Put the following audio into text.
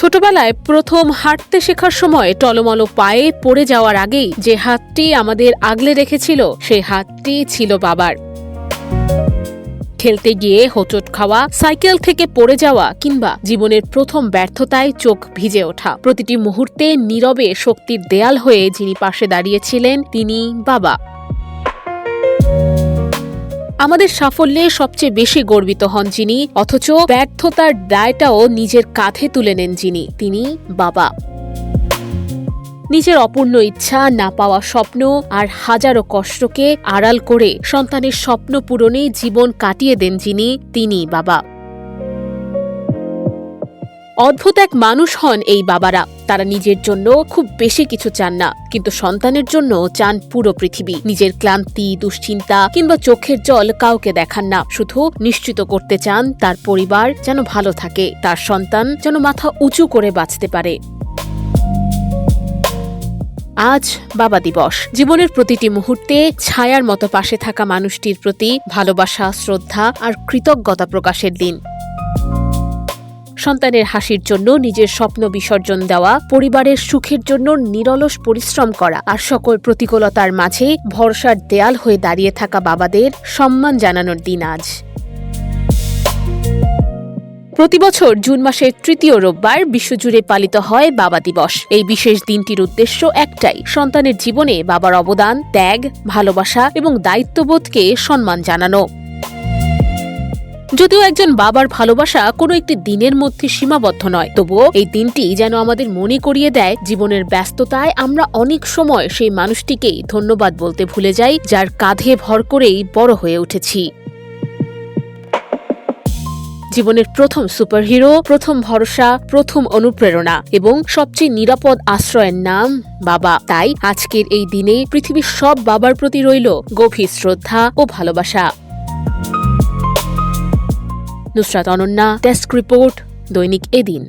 ছোটবেলায় প্রথম হাঁটতে শেখার সময় টলমলো পায়ে পড়ে যাওয়ার আগেই যে হাতটি আমাদের আগলে রেখেছিল সেই হাতটি ছিল বাবার। খেলতে গিয়ে হোঁচট খাওয়া, সাইকেল থেকে পড়ে যাওয়া কিংবা জীবনের প্রথম ব্যর্থতায় চোখ ভিজে ওঠা, প্রতিটি মুহূর্তে নীরবে শক্তির দেয়াল হয়ে যিনি পাশে দাঁড়িয়েছিলেন তিনি বাবা। আমাদের সাফল্যে সবচেয়ে বেশি গর্বিত হন যিনি, অথচ ব্যর্থতার দায়টাও নিজের কাঁধে তুলে নেন যিনি, তিনি বাবা। নিজের অপূর্ণ ইচ্ছা, না পাওয়া স্বপ্ন আর হাজারো কষ্টকে আড়াল করে সন্তানের স্বপ্ন পূরণে জীবন কাটিয়ে দেন যিনি, তিনি বাবা। অদ্ভুত এক মানুষ হন এই বাবারা। তারা নিজের জন্য খুব বেশি কিছু চান না, কিন্তু সন্তানের জন্য চান পুরো পৃথিবী। নিজের ক্লান্তি, দুশ্চিন্তা কিংবা চোখের জল কাউকে দেখান না, শুধু নিশ্চিত করতে চান তার পরিবার যেন ভালো থাকে, তার সন্তান যেন মাথা উঁচু করে বাঁচতে পারে। আজ বাবা দিবস। জীবনের প্রতিটি মুহূর্তে ছায়ার মতো পাশে থাকা মানুষটির প্রতি ভালোবাসা, শ্রদ্ধা আর কৃতজ্ঞতা প্রকাশের দিন। সন্তানের হাসির জন্য নিজের স্বপ্ন বিসর্জন দেওয়া, পরিবারের সুখের জন্য নিরলস পরিশ্রম করা আর সকল প্রতিকূলতার মাঝে ভরসার দেয়াল হয়ে দাঁড়িয়ে থাকা বাবাদের সম্মান জানানোর দিন আজ। প্রতিবছর জুন মাসের তৃতীয় রোববার বিশ্বজুড়ে পালিত হয় বাবা দিবস। এই বিশেষ দিনটির উদ্দেশ্য একটাই, সন্তানের জীবনে বাবার অবদান, ত্যাগ, ভালোবাসা এবং দায়িত্ববোধকে সম্মান জানানো। যদিও একজন বাবার ভালোবাসা কোনো একটি দিনের মধ্যে সীমাবদ্ধ নয়, তবুও এই দিনটি যেন আমাদের মনে করিয়ে দেয় জীবনের ব্যস্ততায় আমরা অনেক সময় সেই মানুষটিকেই ধন্যবাদ বলতে ভুলে যাই যার কাঁধে ভর করেই বড় হয়ে উঠেছি। জীবনের প্রথম সুপারহিরো, প্রথম ভরসা, প্রথম অনুপ্রেরণা এবং সবচেয়ে নিরাপদ আশ্রয়ের নাম বাবা। তাই আজকের এই দিনে পৃথিবীর সব বাবার প্রতি রইল গভীর শ্রদ্ধা ও ভালোবাসা। নুসরাত অনন্যা, ডেস্ক রিপোর্ট, দৈনিক এদিন।